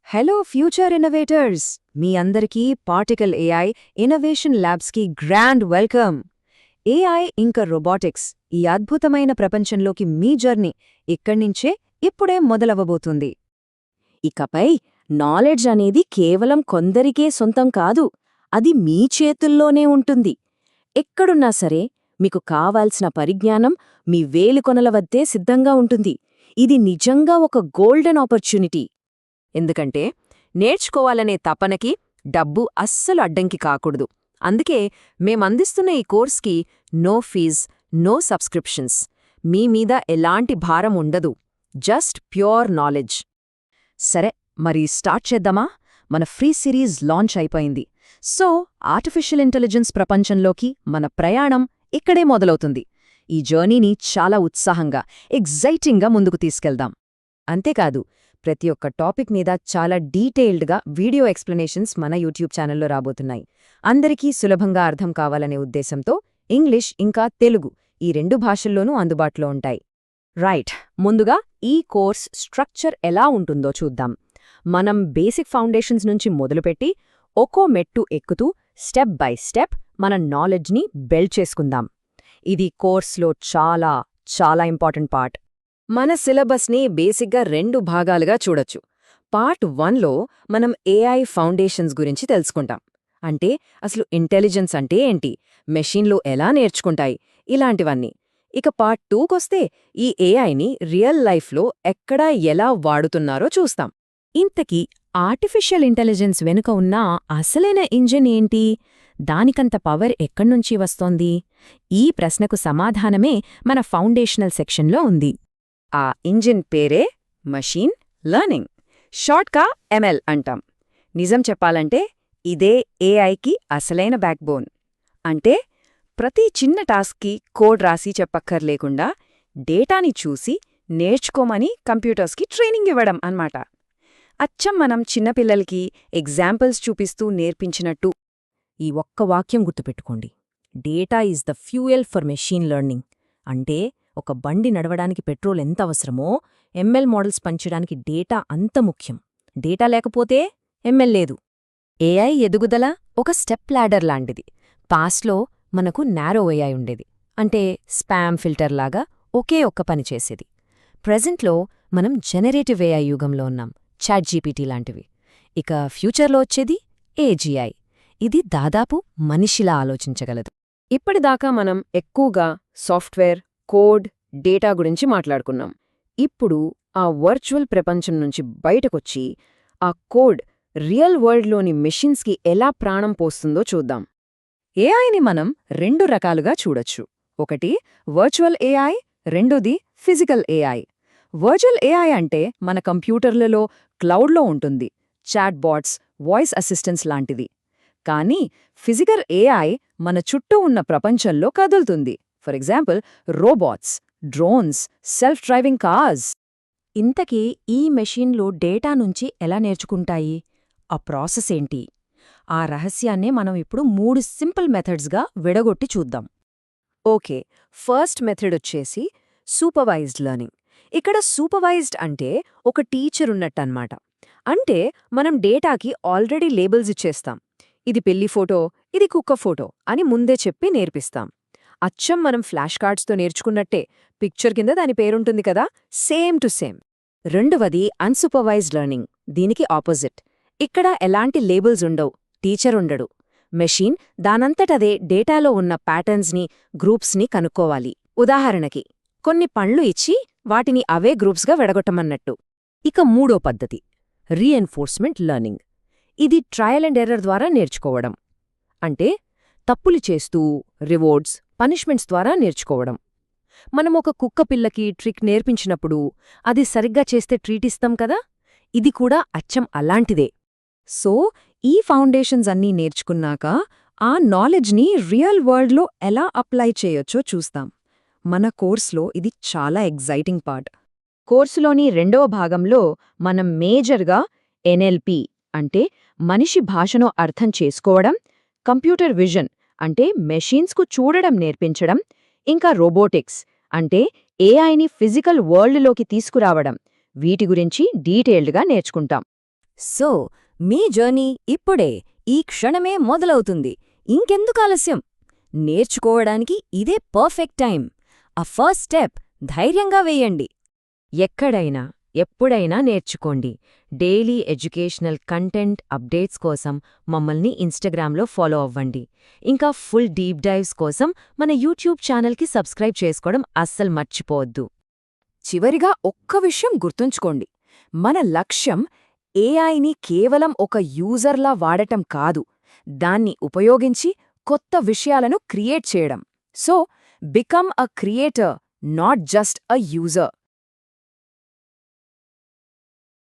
Hello future innovators, మీ అందరికీ particle AI innovation ల్యాబ్స్కి గ్రాండ్ వెల్కమ్. ఏఐ ఇంకా రోబోటిక్స్ ఈ అద్భుతమైన ప్రపంచంలోకి మీ జర్నీ ఇక్కడ్నించే ఇప్పుడే మొదలవ్వబోతుంది. ఇకపై నాలెడ్జ్ అనేది కేవలం కొందరికే సొంతం కాదు, అది మీ చేతుల్లోనే ఉంటుంది. ఎక్కడున్నా సరే మీకు కావాల్సిన పరిజ్ఞానం మీ వేలికొనల వద్దే సిద్ధంగా ఉంటుంది. ఇది నిజంగా ఒక గోల్డెన్ ఆపర్చునిటీ. ఎందుకంటే నేర్చుకోవాలనే తపనకి డబ్బు అస్సలు అడ్డంకి కాకూడదు. అందుకే మేమందిస్తున్న ఈ కోర్స్కి నో ఫీజ్, నో సబ్స్క్రిప్షన్స్. మీ మీద ఎలాంటి భారం ఉండదు, జస్ట్ ప్యూర్ నాలెడ్జ్. సరే, మరి స్టార్ట్ చేద్దామా? మన ఫ్రీ సిరీస్ లాంచ్ అయిపోయింది. సో ఆర్టిఫిషియల్ ఇంటెలిజెన్స్ ప్రపంచంలోకి మన ప్రయాణం ఇక్కడే మొదలవుతుంది. ఈ జర్నీని చాలా ఉత్సాహంగా, ఎగ్జైటింగ్గా ముందుకు తీసుకెళ్దాం. అంతేకాదు, ప్రతి ఒక్క టాపిక్ మీద చాలా డీటెయిల్డ్గా వీడియో ఎక్స్ప్లెనేషన్స్ మన యూట్యూబ్ ఛానల్లో రాబోతున్నాయి. అందరికీ సులభంగా అర్థం కావాలనే ఉద్దేశంతో ఇంగ్లీష్ ఇంకా తెలుగు ఈ 2 భాషల్లోనూ అందుబాటులో ఉంటాయి. రైట్, ముందుగా ఈ కోర్స్ స్ట్రక్చర్ ఎలా ఉంటుందో చూద్దాం. మనం బేసిక్ ఫౌండేషన్స్ నుంచి మొదలుపెట్టి ఒక్కో మెట్టు ఎక్కుతూ స్టెప్ బై స్టెప్ మన నాలెడ్జ్ని బిల్డ్ చేసుకుందాం. ఇది కోర్స్లో చాలా చాలా ఇంపార్టెంట్ పార్ట్. మన సిలబస్ని బేసిక్గా 2 భాగాలుగా చూడొచ్చు. పార్ట్ 1లో మనం ఏఐ ఫౌండేషన్స్ గురించి తెలుసుకుంటాం. అంటే అసలు ఇంటెలిజెన్స్ అంటే ఏంటి, మెషిన్లు ఎలా నేర్చుకుంటాయి, ఇలాంటివన్నీ. ఇక పార్ట్ 2కొస్తే ఈ ఏఐని రియల్ లైఫ్లో ఎక్కడా ఎలా వాడుతున్నారో చూస్తాం. ఇంతకీ ఆర్టిఫిషియల్ ఇంటెలిజెన్స్ వెనుక ఉన్న అసలైన ఇంజిన్ ఏంటి, దానికంత పవర్ ఎక్కడ్నుంచి వస్తోంది? ఈ ప్రశ్నకు సమాధానమే మన ఫౌండేషనల్ సెక్షన్లో ఉంది. ఆ ఇంజిన్ పేరే మషీన్ లెర్నింగ్, షార్ట్గా ఎంఎల్ అంటాం. నిజం చెప్పాలంటే ఇదే ఏఐకి అసలైన బ్యాక్బోన్. అంటే ప్రతి చిన్న టాస్క్కి కోడ్ రాసి చెప్పక్కర్లేకుండా డేటాని చూసి నేర్చుకోమని కంప్యూటర్స్కి ట్రైనింగ్ ఇవ్వడం అన్నమాట. అచ్చం మనం చిన్నపిల్లలకి ఎగ్జాంపుల్స్ చూపిస్తూ నేర్పించినట్టు. ఈ ఒక్క వాక్యం గుర్తుపెట్టుకోండి, data is the fuel for machine learning. అంటే ఒక బండి నడవడానికి పెట్రోల్ ఎంత అవసరమో, ఎంఎల్ మోడల్స్ పంచడానికి డేటా అంత ముఖ్యం. డేటా లేకపోతే ఎంఎల్ లేదు. ఏఐ ఎదుగుదల ఒక స్టెప్ ల్యాడర్ లాంటిది. పాస్ట్లో మనకు నారో ఏఐ ఉండేది, అంటే స్పామ్ ఫిల్టర్ లాగా ఒకే ఒక్క పని చేసేది. ప్రెజెంట్లో మనం జెనరేటివ్ ఏఐ యుగంలో ఉన్నాం, చాట్ జీపీటీ లాంటివి. ఇక ఫ్యూచర్లో వచ్చేది ఏజీఐ. ఇది దాదాపు మనిషిలా ఆలోచించగలదు. ఇప్పటిదాకా మనం ఎక్కువగా సాఫ్ట్వేర్, కోడ్, డేటా గురించి మాట్లాడుకున్నాం. ఇప్పుడు ఆ వర్చువల్ ప్రపంచం నుంచి బయటకొచ్చి ఆ కోడ్ రియల్ వరల్డ్లోని మెషిన్స్కి ఎలా ప్రాణం పోస్తుందో చూద్దాం. ఏఐని మనం 2 రకాలుగా చూడొచ్చు. ఒకటి వర్చువల్ ఏఐ, రెండోది ఫిజికల్ ఏఐ. వర్చువల్ ఏఐ అంటే మన కంప్యూటర్లలో క్లౌడ్లో ఉంటుంది, చాట్ బాట్స్, వాయిస్ అసిస్టెంట్స్ లాంటిది. కానీ ఫిజికల్ ఏఐ మన చుట్టూ ఉన్న ప్రపంచంలో కదులుతుంది. For example robots, drones, self driving cars. ఇంతకీ ఈ మెషిన్లు డేటా నుంచి ఎలా నేర్చుకుంటాయి? ఆ ప్రాసెస్ ఏంటి? ఆ రహస్యాన్నే మనం ఇప్పుడు 3 సింపుల్ మెథడ్స్గా విడగొట్టి చూద్దాం. ఓకే, ఫస్ట్ మెథడ్ వచ్చేసి సూపర్వైజ్డ్ లెర్నింగ్. ఇక్కడ సూపర్వైజ్డ్ అంటే ఒక టీచర్ ఉన్నట్టన్నమాట. అంటే మనం డేటాకి ఆల్రెడీ లేబుల్స్ ఇచ్చేస్తాం. ఇది పిల్లి ఫోటో, ఇది కుక్క ఫోటో అని ముందే చెప్పి నేర్పిస్తాం. అచ్చం మనం ఫ్లాష్ కార్డ్స్తో నేర్చుకున్నట్టే, పిక్చర్ కింద దాని పేరుంటుంది కదా, సేమ్ టు సేమ్. రెండవది అన్సూపర్వైజ్డ్ లెర్నింగ్. దీనికి ఆపోజిట్. ఇక్కడ ఎలాంటి లేబుల్స్ ఉండవు, టీచర్ ఉండడు. మెషీన్ దానంతటదే డేటాలో ఉన్న ప్యాటర్న్స్ని, గ్రూప్స్ని కనుక్కోవాలి. ఉదాహరణకి కొన్ని పనులు ఇచ్చి వాటిని అవే గ్రూప్స్గా విడగొట్టమన్నట్టు. ఇక మూడో పద్ధతి రీఎన్ఫోర్స్మెంట్ లెర్నింగ్. ఇది ట్రయల్ అండ్ ఎర్రర్ ద్వారా నేర్చుకోవడం. అంటే తప్పులు చేస్తూ రివార్డ్స్, పనిష్మెంట్స్ ద్వారా నేర్చుకోవడం. మనం ఒక కుక్క పిల్లకి ట్రిక్ నేర్పించినప్పుడు అది సరిగ్గా చేస్తే ట్రీట్ ఇస్తాం కదా, ఇది కూడా అచ్చం అలాంటిదే. సో ఈ ఫౌండేషన్స్ అన్నీ నేర్చుకున్నాక ఆ నాలెడ్జ్ని రియల్ వరల్డ్లో ఎలా అప్లై చేయొచ్చో చూస్తాం. మన కోర్స్లో ఇది చాలా ఎగ్జైటింగ్ పార్ట్. కోర్సులోని 2వ భాగంలో మనం మేజర్గా ఎన్ఎల్పి అంటే మనిషి భాషను అర్థం చేసుకోవడం, కంప్యూటర్ విజన్ అంటే మెషీన్స్కు చూడడం నేర్పించడం, ఇంకా రోబోటిక్స్ అంటే ఏఐని ఫిజికల్ వరల్డ్లోకి తీసుకురావడం, వీటి గురించి డీటెయిల్డ్గా నేర్చుకుంటాం. సో మీ జర్నీ ఇప్పుడే ఈ క్షణమే మొదలవుతుంది. ఇంకెందుకు ఆలస్యం? నేర్చుకోవడానికి ఇదే పర్ఫెక్ట్ టైం. ఆ ఫస్ట్ స్టెప్ ధైర్యంగా వేయండి. ఎక్కడైనా ఎప్పుడైనా నేర్చుకోండి. డైలీ ఎడ్యుకేషనల్ కంటెంట్ అప్డేట్స్ కోసం మమ్మల్ని ఇన్స్టాగ్రామ్లో ఫాలో అవ్వండి. ఇంకా ఫుల్ డీప్ డైవ్స్ కోసం మన యూట్యూబ్ ఛానల్కి సబ్స్క్రైబ్ చేసుకోవడం అస్సలు మర్చిపోవద్దు. చివరిగా ఒక్క విషయం గుర్తుంచుకోండి. మన లక్ష్యం ఏఐని కేవలం ఒక యూజర్లా వాడటం కాదు, దాన్ని ఉపయోగించి కొత్త విషయాలను క్రియేట్ చేయడం. So become a creator, not just a user.